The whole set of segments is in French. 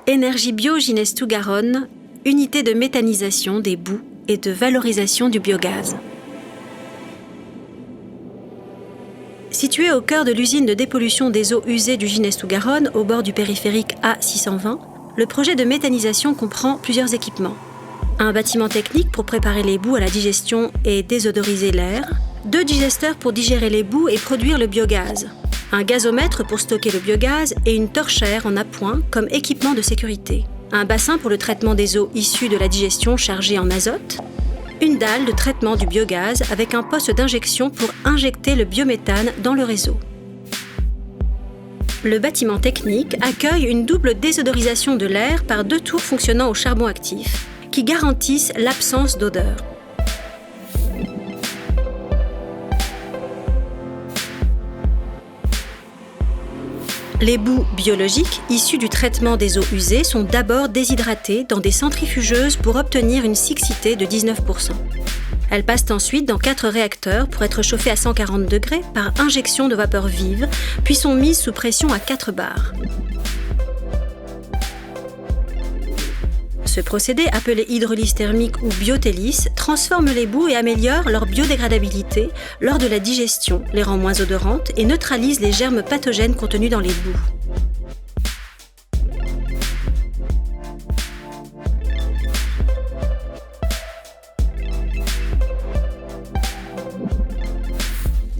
Énergie Bio Ginestou Garonne, unité de méthanisation des boues et de valorisation du biogaz. Située au cœur de l'usine de dépollution des eaux usées du Ginestou Garonne, au bord du périphérique A620, le projet de méthanisation comprend plusieurs équipements. Un bâtiment technique pour préparer les boues à la digestion et désodoriser l'air, 2 digesteurs pour digérer les boues et produire le biogaz, un gazomètre pour stocker le biogaz et une torchère en appoint comme équipement de sécurité, un bassin pour le traitement des eaux issues de la digestion chargées en azote, une dalle de traitement du biogaz avec un poste d'injection pour injecter le biométhane dans le réseau. Le bâtiment technique accueille une double désodorisation de l'air par 2 tours fonctionnant au charbon actif qui garantissent l'absence d'odeur. Les boues biologiques issues du traitement des eaux usées sont d'abord déshydratées dans des centrifugeuses pour obtenir une siccité de 19%. Elles passent ensuite dans 4 réacteurs pour être chauffées à 140 degrés par injection de vapeur vive, puis sont mises sous pression à 4 bars. Ce procédé, appelé hydrolyse thermique ou biotélyse, transforme les boues et améliore leur biodégradabilité lors de la digestion, les rend moins odorantes et neutralise les germes pathogènes contenus dans les boues.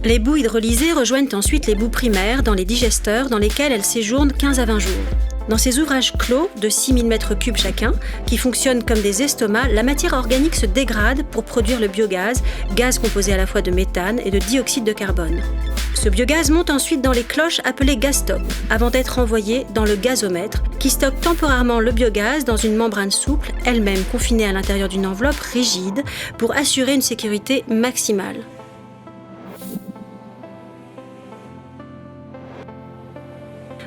Les boues hydrolysées rejoignent ensuite les boues primaires dans les digesteurs dans lesquels elles séjournent 15 à 20 jours. Dans ces ouvrages clos de 6000 m3 chacun, qui fonctionnent comme des estomacs, la matière organique se dégrade pour produire le biogaz, gaz composé à la fois de méthane et de dioxyde de carbone. Ce biogaz monte ensuite dans les cloches appelées gaz-stop, avant d'être envoyé dans le gazomètre, qui stocke temporairement le biogaz dans une membrane souple, elle-même confinée à l'intérieur d'une enveloppe rigide, pour assurer une sécurité maximale.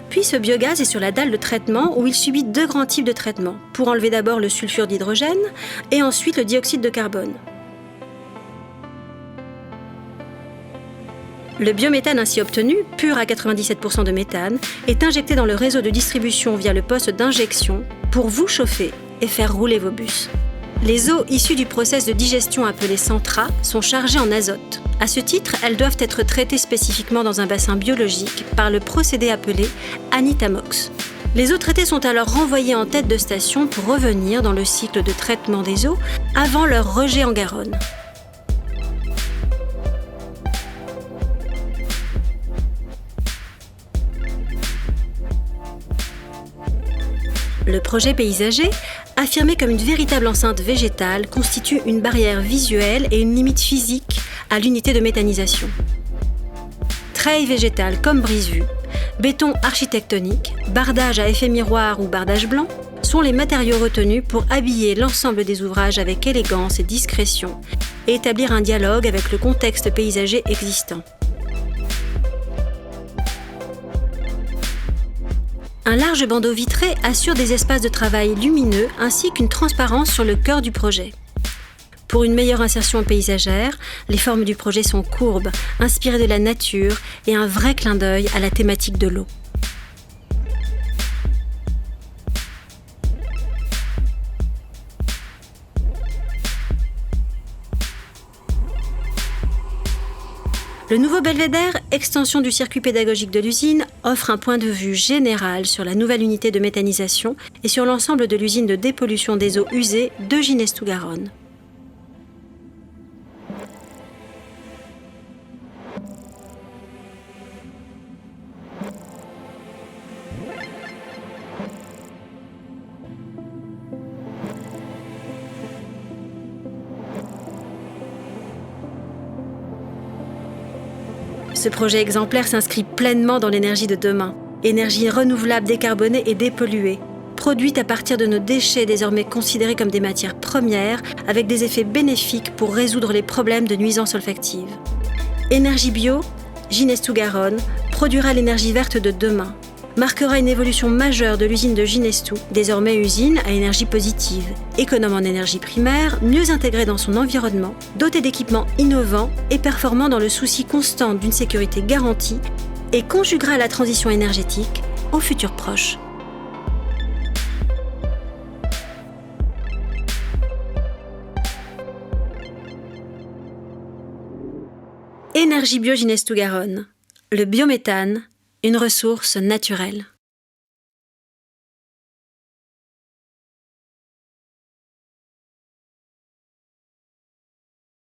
Puis ce biogaz est sur la dalle de traitement où il subit 2 grands types de traitement, pour enlever d'abord le sulfure d'hydrogène et ensuite le dioxyde de carbone. Le biométhane ainsi obtenu, pur à 97% de méthane, est injecté dans le réseau de distribution via le poste d'injection pour vous chauffer et faire rouler vos bus. Les eaux issues du process de digestion appelé Centra sont chargées en azote. À ce titre, elles doivent être traitées spécifiquement dans un bassin biologique par le procédé appelé Anitamox. Les eaux traitées sont alors renvoyées en tête de station pour revenir dans le cycle de traitement des eaux avant leur rejet en Garonne. Le projet paysager, affirmé comme une véritable enceinte végétale, constitue une barrière visuelle et une limite physique à l'unité de méthanisation. Treilles végétales comme brise-vue, béton architectonique, bardage à effet miroir ou bardage blanc sont les matériaux retenus pour habiller l'ensemble des ouvrages avec élégance et discrétion et établir un dialogue avec le contexte paysager existant. Un large bandeau vitré assure des espaces de travail lumineux ainsi qu'une transparence sur le cœur du projet. Pour une meilleure insertion paysagère, les formes du projet sont courbes, inspirées de la nature et un vrai clin d'œil à la thématique de l'eau. Le nouveau belvédère, extension du circuit pédagogique de l'usine, offre un point de vue général sur la nouvelle unité de méthanisation et sur l'ensemble de l'usine de dépollution des eaux usées de Ginestou Garonne. Ce projet exemplaire s'inscrit pleinement dans l'énergie de demain. Énergie renouvelable, décarbonée et dépolluée, produite à partir de nos déchets désormais considérés comme des matières premières, avec des effets bénéfiques pour résoudre les problèmes de nuisances olfactives. Énergie Bio, Ginestou Garonne, produira l'énergie verte de demain, marquera une évolution majeure de l'usine de Ginestou, désormais usine à énergie positive, économe en énergie primaire, mieux intégrée dans son environnement, dotée d'équipements innovants et performant dans le souci constant d'une sécurité garantie, et conjuguera la transition énergétique au futur proche. Énergie Bio Ginestous-Garonne. Le biométhane, une ressource naturelle.